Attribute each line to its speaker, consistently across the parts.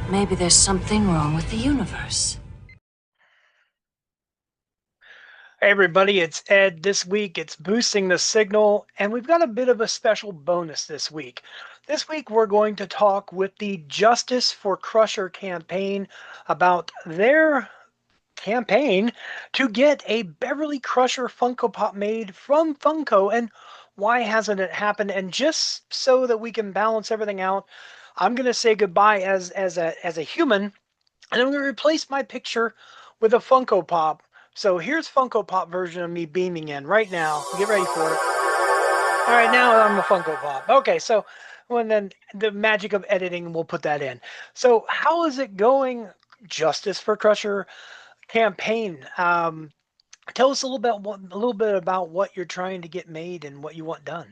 Speaker 1: Maybe there's something wrong with the universe.
Speaker 2: Hey everybody, it's Ed. This week it's boosting the signal, and we've got a bit of a special bonus this week. This week we're going to talk with the Justice for Crusher campaign about their campaign to get a Beverly Crusher Funko Pop made from Funko, and why hasn't it happened? And just so that we can balance everything out, I'm going to say goodbye as a human, and I'm going to replace my picture with a Funko Pop. So here's Funko Pop version of me beaming in right now. Get ready for it. All right, now I'm a Funko Pop. Okay, so when then the magic of editing, we'll put that in. So how is it going, Justice for Crusher campaign? Tell us a little bit about what you're trying to get made and what you want done.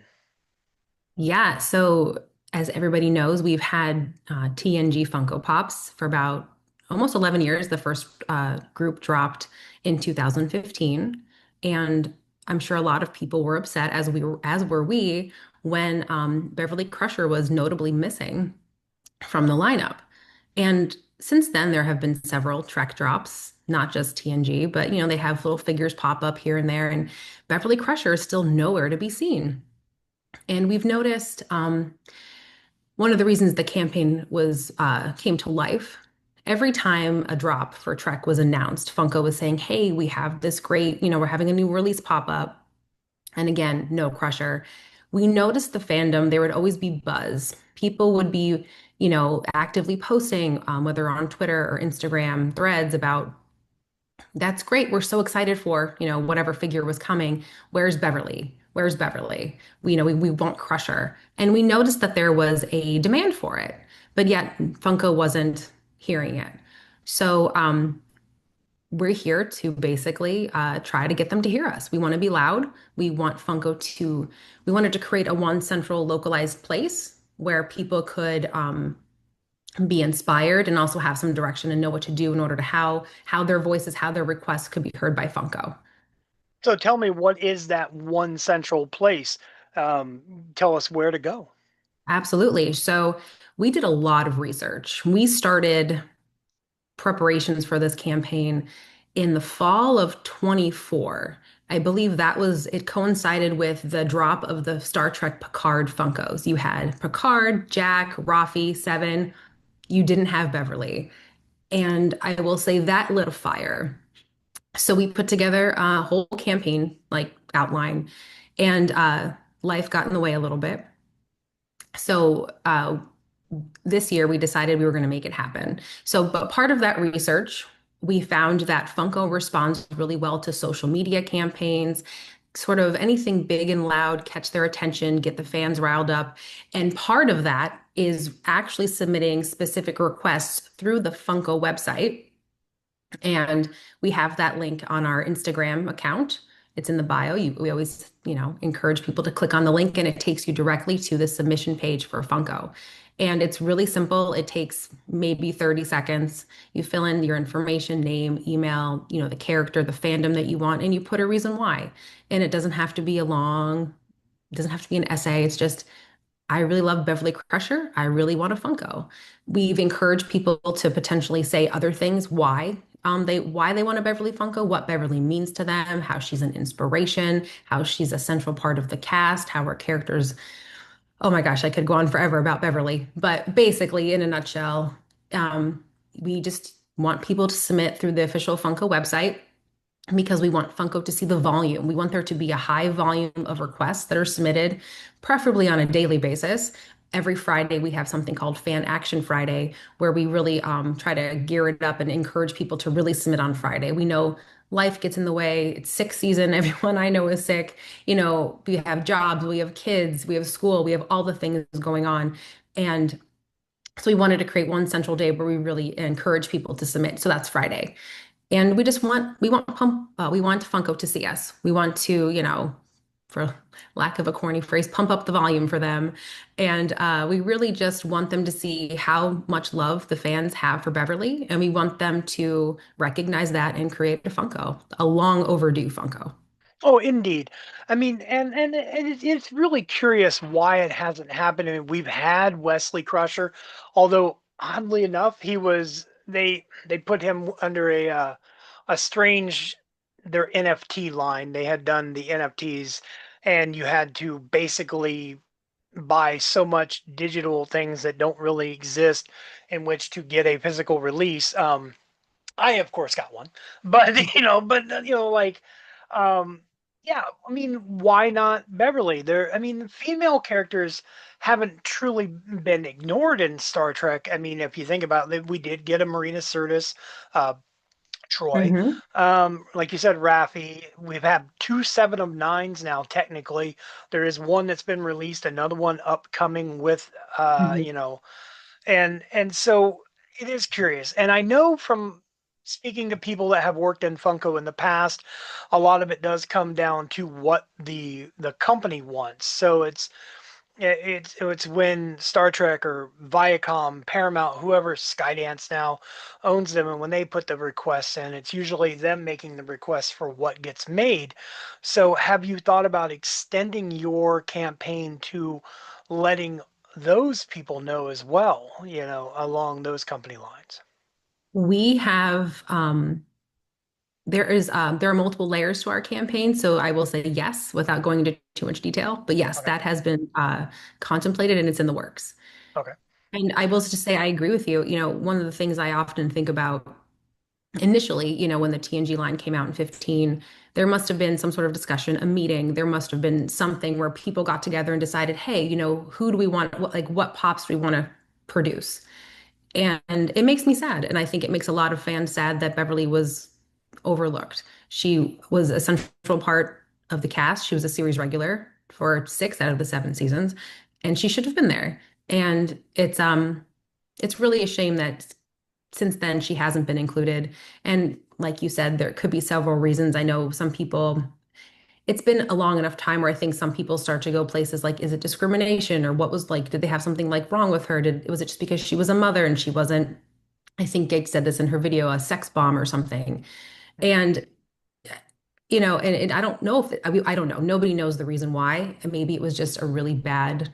Speaker 3: Yeah, so as everybody knows, we've had TNG Funko Pops for about almost 11 years. The first group dropped in 2015, and I'm sure a lot of people were upset, as were we, when Beverly Crusher was notably missing from the lineup. And since then, there have been several Trek drops, not just TNG, but they have little figures pop up here and there, and Beverly Crusher is still nowhere to be seen. And we've noticed one of the reasons the campaign was came to life. Every time a drop for Trek was announced, Funko was saying, "Hey, we have this great, we're having a new release pop up." And again, no Crusher. We noticed the fandom. There would always be buzz. People would be, actively posting, whether on Twitter or Instagram threads about that's great. We're so excited for, whatever figure was coming. Where's Beverly? Where's Beverly? We want Crusher. And we noticed that there was a demand for it, but yet Funko wasn't hearing it. So we're here to basically try to get them to hear us. We want to be loud. We wanted to create a one central localized place where people could be inspired and also have some direction and know what to do in order to how their voices, how their requests could be heard by Funko.
Speaker 2: So tell me, what is that one central place? Tell us where to go.
Speaker 3: Absolutely. So we did a lot of research. We started preparations for this campaign in the fall of 24. I believe it coincided with the drop of the Star Trek Picard Funkos. You had Picard, Jack, Rafi, Seven. You didn't have Beverly. And I will say that lit a fire. So we put together a whole campaign like outline, and life got in the way a little bit. So this year we decided we were going to make it happen. So, but part of that research, we found that Funko responds really well to social media campaigns, sort of anything big and loud, catch their attention, get the fans riled up. And part of that is actually submitting specific requests through the Funko website. And we have that link on our Instagram account. It's in the bio. We always, encourage people to click on the link and it takes you directly to the submission page for Funko. And it's really simple. It takes maybe 30 seconds. You fill in your information, name, email, the character, the fandom that you want, and you put a reason why. And it doesn't have to be it doesn't have to be an essay. It's just I really love Beverly Crusher. I really want a Funko. We've encouraged people to potentially say other things, why they want a Beverly Funko, what Beverly means to them, how she's an inspiration, how she's a central part of the cast, how her characters, oh my gosh, I could go on forever about Beverly. But basically, in a nutshell, we just want people to submit through the official Funko website because we want Funko to see the volume. We want there to be a high volume of requests that are submitted, preferably on a daily basis. Every Friday, we have something called Fan Action Friday, where we really try to gear it up and encourage people to really submit on Friday. We know life gets in the way. It's sick season. Everyone I know is sick. We have jobs, we have kids, we have school, we have all the things going on. And so we wanted to create one central day where we really encourage people to submit. So that's Friday. And we want Funko to see us. We want to, for lack of a corny phrase, pump up the volume for them. And we really just want them to see how much love the fans have for Beverly. And we want them to recognize that and create a Funko, a long overdue Funko.
Speaker 2: Oh, indeed. I mean, it's really curious why it hasn't happened. I mean, we've had Wesley Crusher, although oddly enough, he was they put him under a strange their NFT line. They had done the NFTs, and you had to basically buy so much digital things that don't really exist in which to get a physical release. I of course got one, but like, um, yeah. I mean, why not Beverly? There. I mean, female characters haven't truly been ignored in Star Trek. I mean, if you think about it, we did get a Marina Sirtis, uh, Troy.
Speaker 3: Hmm.
Speaker 2: Like you said, Raffi. We've had two Seven of Nines now. Technically, there is one that's been released, another one upcoming with,
Speaker 3: Hmm.
Speaker 2: and so it is curious. And I know from speaking to people that have worked in Funko in the past, a lot of it does come down to what the company wants. So it's when Star Trek or Viacom, Paramount, whoever Skydance now owns them, and when they put the requests in, it's usually them making the requests for what gets made. So, have you thought about extending your campaign to letting those people know as well, along those company lines?
Speaker 3: We have there are multiple layers to our campaign, so I will say yes without going into too much detail. But yes,
Speaker 2: Okay.
Speaker 3: that has been contemplated and it's in the works.
Speaker 2: Okay.
Speaker 3: And I will just say I agree with you. One of the things I often think about initially, when the TNG line came out in 15, there must have been some sort of discussion, a meeting. There must have been something where people got together and decided, hey, who do we want, what pops do we want to produce? And it makes me sad. And I think it makes a lot of fans sad that Beverly was overlooked. She was a central part of the cast. She was a series regular for 6 out of the 7 seasons, and she should have been there. And it's really a shame that since then she hasn't been included. And like you said, there could be several reasons. I know some people, it's been a long enough time where I think some people start to go places like, is it discrimination, or what was like, did they have something like wrong with her? Was it just because she was a mother and she wasn't, I think Gage said this in her video, a sex bomb or something. And and I don't know if I don't know. Nobody knows the reason why. And maybe it was just a really bad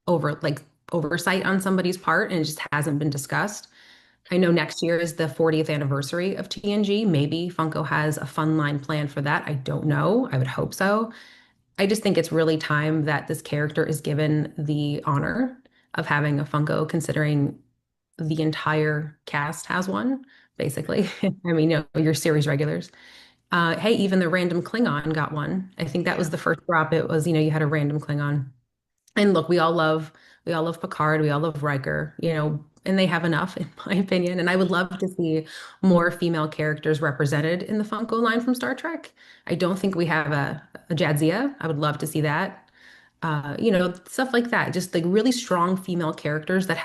Speaker 3: oversight on somebody's part and it just hasn't been discussed. I know next year is the 40th anniversary of TNG. Maybe Funko has a fun line planned for that. I don't know. I would hope so. I just think it's really time that this character is given the honor of having a Funko, considering the entire cast has one, basically. I mean, your series regulars. Hey, even the random Klingon got one. I think that
Speaker 2: Yeah.
Speaker 3: was the first drop. It was, you had a random Klingon. And look, we all love Picard, we all love Riker, and they have enough, in my opinion. And I would love to see more female characters represented in the Funko line from Star Trek. I don't think we have a Jadzia. I would love to see that. Stuff like that. Just like really strong female characters that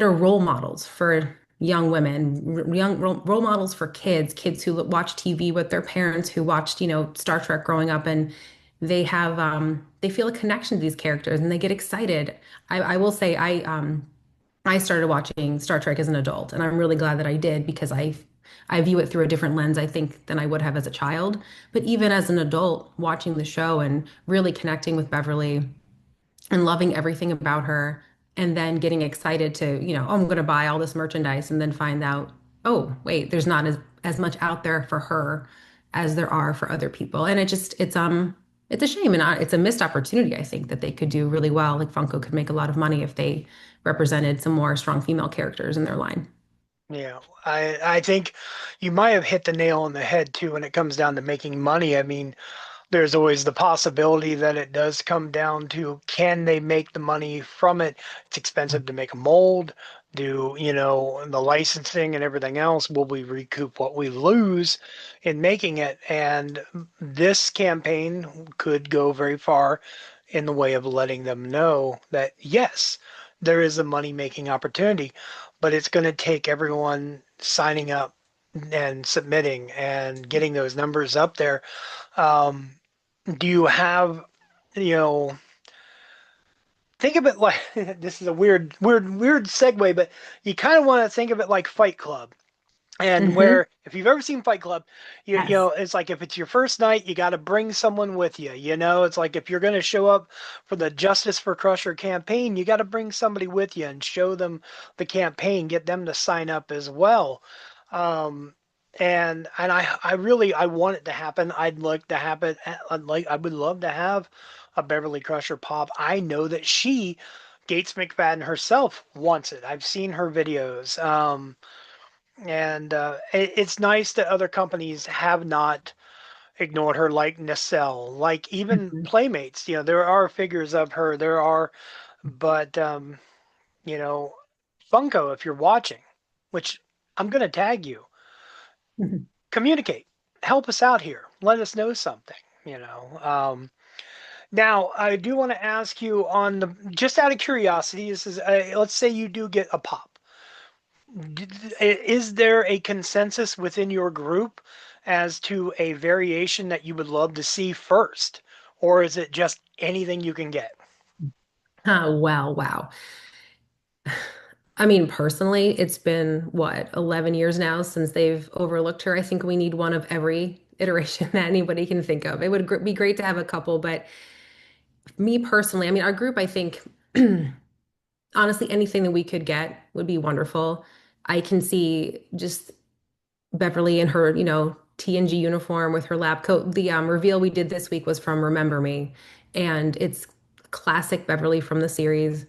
Speaker 3: are role models for young women, young role models for kids who watch TV with their parents, who watched, Star Trek growing up, and they feel a connection to these characters and they get excited. I will say I started watching Star Trek as an adult, and I'm really glad that I did because I view it through a different lens, I think, than I would have as a child. But even as an adult, watching the show and really connecting with Beverly and loving everything about her, and then getting excited to, oh, I'm going to buy all this merchandise, and then find out, oh, wait, there's not as much out there for her as there are for other people. And it's a shame, and it's a missed opportunity. I think that they could do really well. Like Funko could make a lot of money if they represented some more strong female characters in their line.
Speaker 2: Yeah, I think you might have hit the nail on the head too when it comes down to making money. I mean, there's always the possibility that it does come down to can they make the money from it? It's expensive to make a mold. Do, the licensing and everything else, will we recoup what we lose in making it? And this campaign could go very far in the way of letting them know that yes, there is a money making opportunity, but it's going to take everyone signing up and submitting and getting those numbers up there. Um, do you have, you know, think of it like this is a weird segue, but you kind of want to think of it like Fight Club. And
Speaker 3: Hmm.
Speaker 2: where, if you've ever seen Fight Club,
Speaker 3: Yes.
Speaker 2: it's like if it's your first night, you got to bring someone with you. It's like if you're going to show up for the Justice for Crusher campaign, you got to bring somebody with you and show them the campaign, get them to sign up as well. Um, and I really I want it to happen. I'd like to happen. I would love to have a Beverly Crusher pop. I know that Gates McFadden herself, wants it. I've seen her videos. And it's nice that other companies have not ignored her, like Nacelle, like even
Speaker 3: Mhm.
Speaker 2: Playmates. There are figures of her. There are, but you know, Funko, if you're watching, which I'm gonna tag you,
Speaker 3: Mhm.
Speaker 2: communicate, help us out here, let us know something. Now I do want to ask you on the just out of curiosity. This is let's say you do get a pop. Is there a consensus within your group as to a variation that you would love to see first? Or is it just anything you can get?
Speaker 3: Oh, wow, wow. I mean, personally, it's been what, 11 years now since they've overlooked her. I think we need one of every iteration that anybody can think of. It would be great to have a couple, but me personally, I mean, our group, I think, honestly, anything that we could get would be wonderful. I can see just Beverly in her, TNG uniform with her lab coat. The reveal we did this week was from Remember Me, and it's classic Beverly from the series.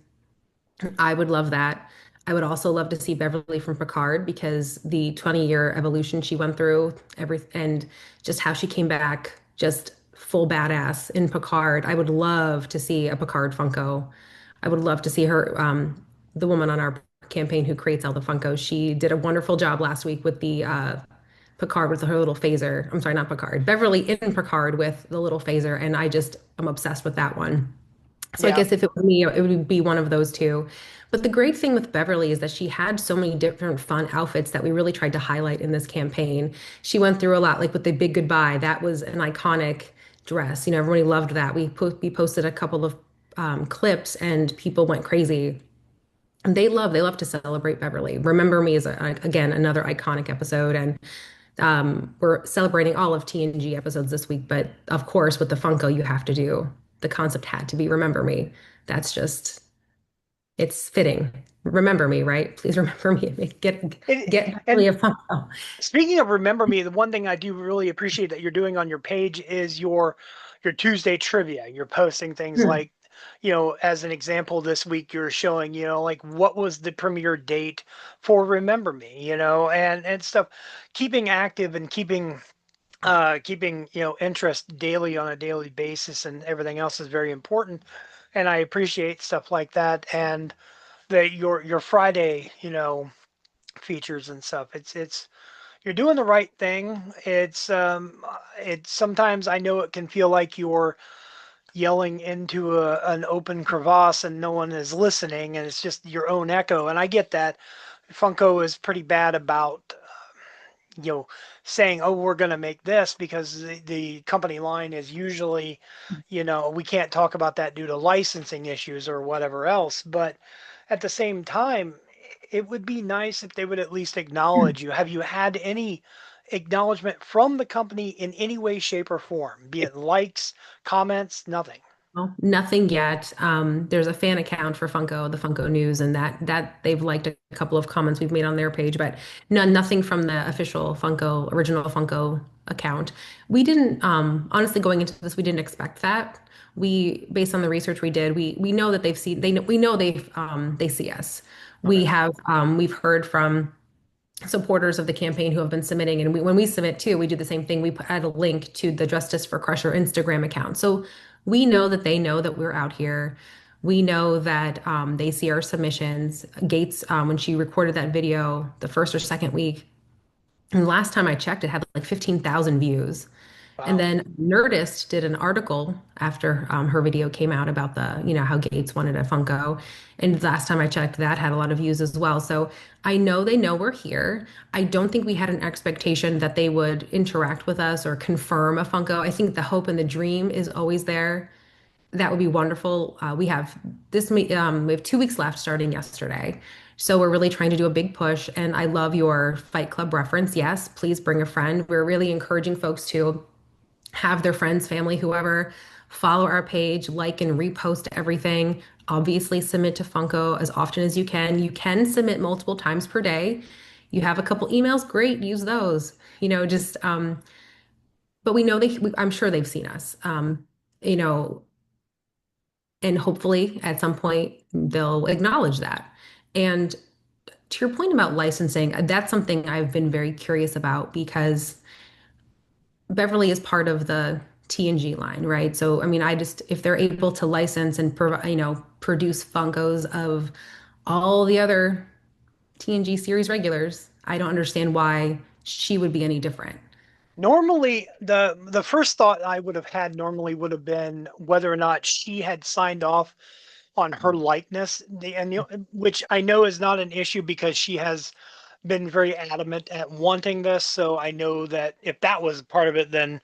Speaker 3: I would love that. I would also love to see Beverly from Picard because the 20-year evolution she went through, and just how she came back, just full badass in Picard. I would love to see a Picard Funko. I would love to see her, the woman on our campaign who creates all the Funkos. She did a wonderful job last week with the Picard with her little phaser. I'm sorry, not Picard. Beverly in Picard with the little phaser, and I'm obsessed with that one. So I
Speaker 2: Yeah.
Speaker 3: guess if it were me, it would be one of those two. But the great thing with Beverly is that she had so many different fun outfits that we really tried to highlight in this campaign. She went through a lot, like with the Big Goodbye. That was an iconic dress. Everybody loved that. We posted a couple of clips, and people went crazy. And they love to celebrate Beverly. Remember Me is again another iconic episode, and we're celebrating all of TNG episodes this week, but of course, with the Funko, you have to do the concept had to be Remember Me. That's just, it's fitting. Remember me, right? Please remember me.
Speaker 2: It,
Speaker 3: Get Beverly
Speaker 2: and
Speaker 3: a Funko.
Speaker 2: speaking of Remember Me, the one thing I do really appreciate that you're doing on your page is your Tuesday trivia. You're posting things
Speaker 3: Hmm.
Speaker 2: like, as an example this week you're showing, like what was the premiere date for Remember Me, and stuff. Keeping active and keeping interest daily on a daily basis and everything else is very important. And I appreciate stuff like that. And your Friday, features and stuff. It's you're doing the right thing. It's sometimes I know it can feel like you're yelling into an open crevasse and no one is listening and it's just your own echo. And I get that. Funko is pretty bad about you know saying, oh, we're going to make this, because the company line is usually, we can't talk about that due to licensing issues or whatever else. But at the same time, it would be nice if they would at least acknowledge you. Have you had any acknowledgement from the company in any way, shape, or form, be it likes, comments? Nothing.
Speaker 3: Well, nothing yet. There's a fan account for Funko, the Funko News, and that they've liked a couple of comments we've made on their page, but nothing from the official Funko, original Funko account. We didn't, honestly, going into this, we didn't expect that. Based on the research we did, we know that we know they see us.
Speaker 2: Okay.
Speaker 3: We've heard from supporters of the campaign who have been submitting. And when we submit too, we do the same thing. Add a link to the Justice for Crusher Instagram account. So we know that they know that we're out here. We know that they see our submissions. Gates, when she recorded that video the first or second week, and last time I checked, it had like 15,000 views. And
Speaker 2: Wow.
Speaker 3: then Nerdist did an article after her video came out about how Gates wanted a Funko. And last time I checked, that had a lot of views as well. So I know they know we're here. I don't think we had an expectation that they would interact with us or confirm a Funko. I think the hope and the dream is always there. That would be wonderful. We have 2 weeks left starting yesterday. So we're really trying to do a big push. And I love your Fight Club reference. Yes, please bring a friend. We're really encouraging folks to have their friends, family, whoever, follow our page, like and repost everything. Obviously, submit to Funko as often as you can. You can submit multiple times per day. You have a couple emails, great, use those. Just but we know I'm sure they've seen us. You know, and hopefully at some point they'll acknowledge that. And to your point about licensing, that's something I've been very curious about because Beverly is part of the TNG line, right? So, I mean, if they're able to license and provide, produce Funkos of all the other TNG series regulars, I don't understand why she would be any different.
Speaker 2: Normally, the first thought I would have had normally would have been whether or not she had signed off on her likeness, which I know is not an issue because she has been very adamant at wanting this. So I know that if that was part of it, then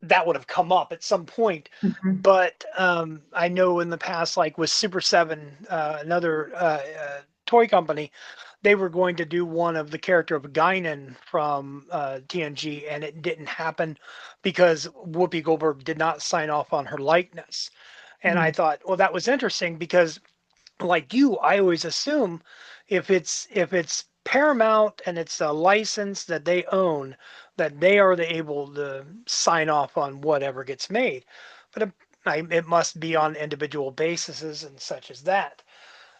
Speaker 2: that would have come up at some point.
Speaker 3: Mhm.
Speaker 2: But I know in the past, like with Super 7, another toy company, they were going to do one of the character of Guinan from TNG, and it didn't happen because Whoopi Goldberg did not sign off on her likeness. And I
Speaker 3: Mhm.
Speaker 2: thought, well, that was interesting because like you, I always assume if it's Paramount and it's a license that they own, that they are the able to sign off on whatever gets made. But it must be on individual bases and such as that.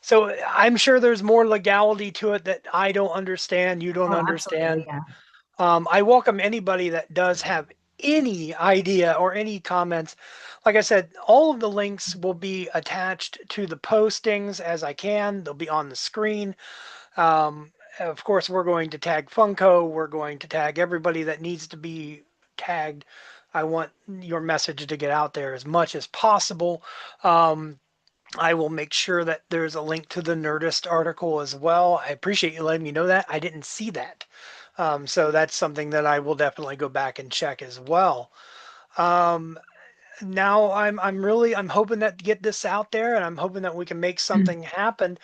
Speaker 2: So I'm sure there's more legality to it that I don't understand, you don't
Speaker 3: Oh, absolutely.
Speaker 2: understand.
Speaker 3: Yeah.
Speaker 2: I welcome anybody that does have any idea or any comments. Like I said, all of the links will be attached to the postings as I can. They'll be on the screen. Of course, we're going to tag Funko. We're going to tag everybody that needs to be tagged. I want your message to get out there as much as possible. Um, I will make sure that there's a link to the Nerdist article as well. I appreciate you letting me know that. I didn't see that. So that's something that I will definitely go back and check as well. Um, Now I'm hoping that to get this out there, and I'm hoping that we can make something happen.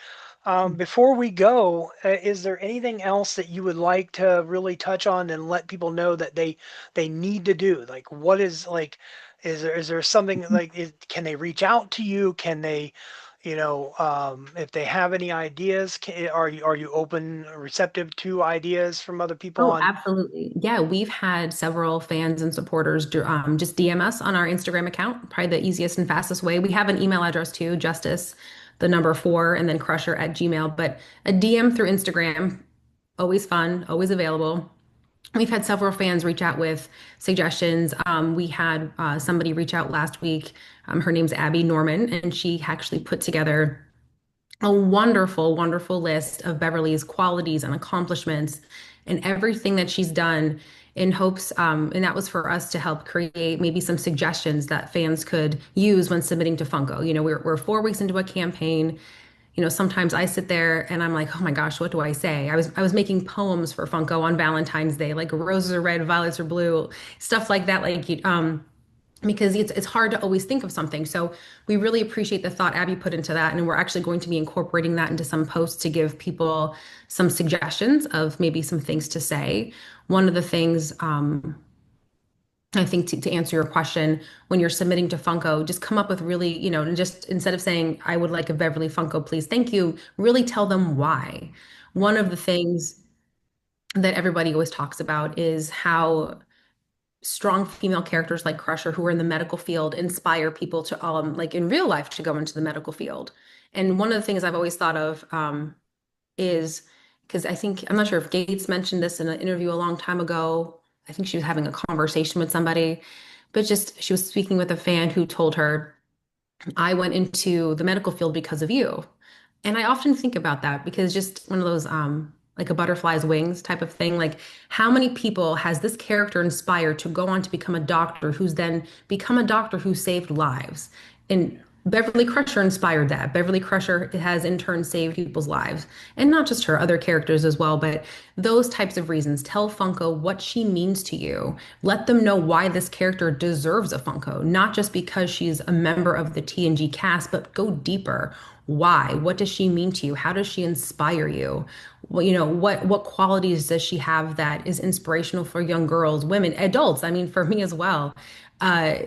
Speaker 2: Before we go, is there anything else that you would like to really touch on and let people know that they need to do? Like, what is like, is there something like, can they reach out to you? Can they, if they have any ideas, are you open, receptive to ideas from other people
Speaker 3: Oh,
Speaker 2: on?
Speaker 3: absolutely. Yeah, we've had several fans and supporters just DM us on our Instagram account, probably the easiest and fastest way. We have an email address too, justice, the number four, and then crusher at Gmail. But a DM through Instagram, always fun, always available. We've had several fans reach out with suggestions. We had somebody reach out last week. Her name's Abby Norman, and she actually put together a wonderful, wonderful list of Beverly's qualities and accomplishments and everything that she's done in hopes, and that was for us to help create maybe some suggestions that fans could use when submitting to Funko. We're 4 weeks into a campaign. Sometimes I sit there and I'm like, oh my gosh, what do I say? I was making poems for Funko on Valentine's Day, like roses are red, violets are blue, stuff like that. Because it's hard to always think of something. So we really appreciate the thought Abby put into that, and we're actually going to be incorporating that into some posts to give people some suggestions of maybe some things to say. One of the things I think to answer your question, when you're submitting to Funko, just come up with really, just instead of saying, I would like a Beverly Funko, please, thank you, really tell them why. One of the things that everybody always talks about is how strong female characters like Crusher, who are in the medical field, inspire people to, like in real life, to go into the medical field. And one of the things I've always thought of is because I'm not sure if Gates mentioned this in an interview a long time ago. I think she was having a conversation with somebody, but just she was speaking with a fan who told her, I went into the medical field because of you. And I often think about that because just one of those like a butterfly's wings type of thing. Like how many people has this character inspired to go on to become a doctor who's then become a doctor who saved lives? And Beverly Crusher inspired that. Beverly Crusher has in turn saved people's lives. And not just her, other characters as well, but those types of reasons. Tell Funko what she means to you. Let them know why this character deserves a Funko, not just because she's a member of the TNG cast, but go deeper. Why? What does she mean to you? How does she inspire you? Well, what qualities does she have that is inspirational for young girls, women, adults? I mean, for me as well.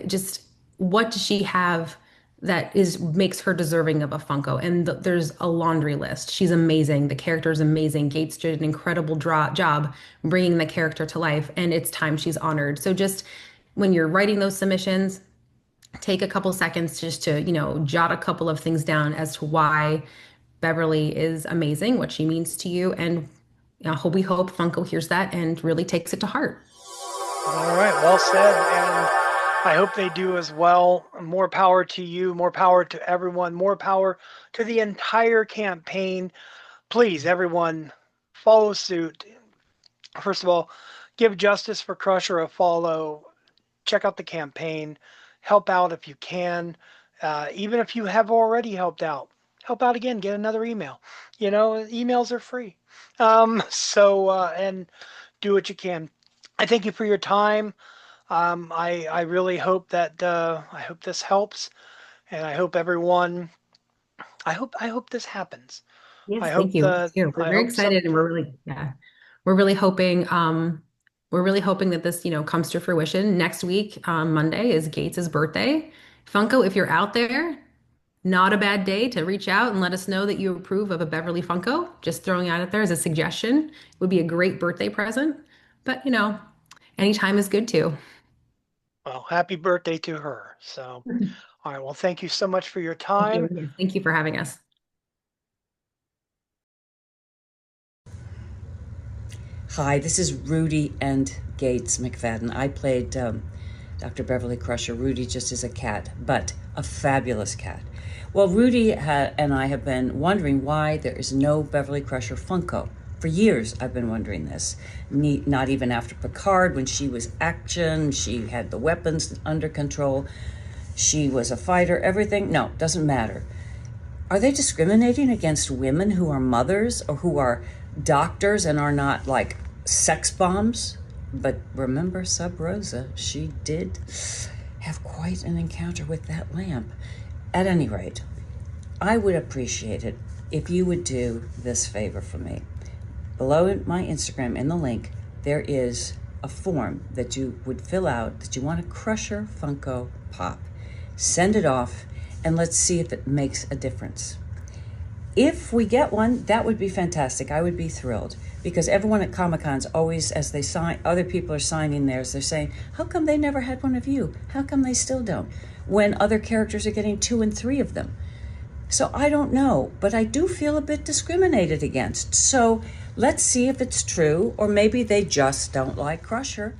Speaker 3: Just what does she have that is makes her deserving of a Funko? And there's a laundry list. She's amazing. The character is amazing. Gates did an incredible job bringing the character to life, and it's time she's honored. So just when you're writing those submissions, take a couple seconds just to, jot a couple of things down as to why Beverly is amazing, what she means to you, and we hope Funko hears that and really takes it to heart.
Speaker 2: All right, well said, and I hope they do as well. More power to you, more power to everyone, more power to the entire campaign. Please, everyone, follow suit. First of all, give Justice for Crusher a follow. Check out the campaign. Help out if you can. Even if you have already helped out, help out again. Get another email. Emails are free. And do what you can. I thank you for your time. I really hope that I hope this helps, and I hope everyone. I hope this happens.
Speaker 3: Yes,
Speaker 2: I
Speaker 3: thank
Speaker 2: hope
Speaker 3: you.
Speaker 2: the
Speaker 3: We're
Speaker 2: I
Speaker 3: very
Speaker 2: hope some.
Speaker 3: excited and we're really hoping that this, comes to fruition. Next week, Monday is Gates's birthday. Funko, if you're out there, not a bad day to reach out and let us know that you approve of a Beverly Funko. Just throwing out there as a suggestion. It would be a great birthday present. But, anytime is good too.
Speaker 2: Well, happy birthday to her. So, all right. Well, thank you so much for your
Speaker 3: Thank
Speaker 2: time.
Speaker 3: you. Yes, thank you for having us.
Speaker 4: Hi, this is Rudy and Gates McFadden. I played Dr. Beverly Crusher. Rudy just is a cat, but a fabulous cat. Well, Rudy and I have been wondering why there is no Beverly Crusher Funko. For years, I've been wondering this. Not even after Picard, when she was action, she had the weapons under control, she was a fighter, everything. No, doesn't matter. Are they discriminating against women who are mothers or who are doctors and are not like sex bombs? But remember Sub Rosa, she did have quite an encounter with that lamp. At any rate, I would appreciate it if you would do this favor for me. Below my Instagram in the link, there is a form that you would fill out that you want a Crusher Funko Pop. Send it off and let's see if it makes a difference. If we get one, that would be fantastic. I would be thrilled because everyone at Comic-Con's always, as they sign, other people are signing theirs, they're saying, how come they never had one of you? How come they still don't? When other characters are getting 2 and 3 of them. So I don't know, but I do feel a bit discriminated against. So let's see if it's true, or maybe they just don't like Crusher.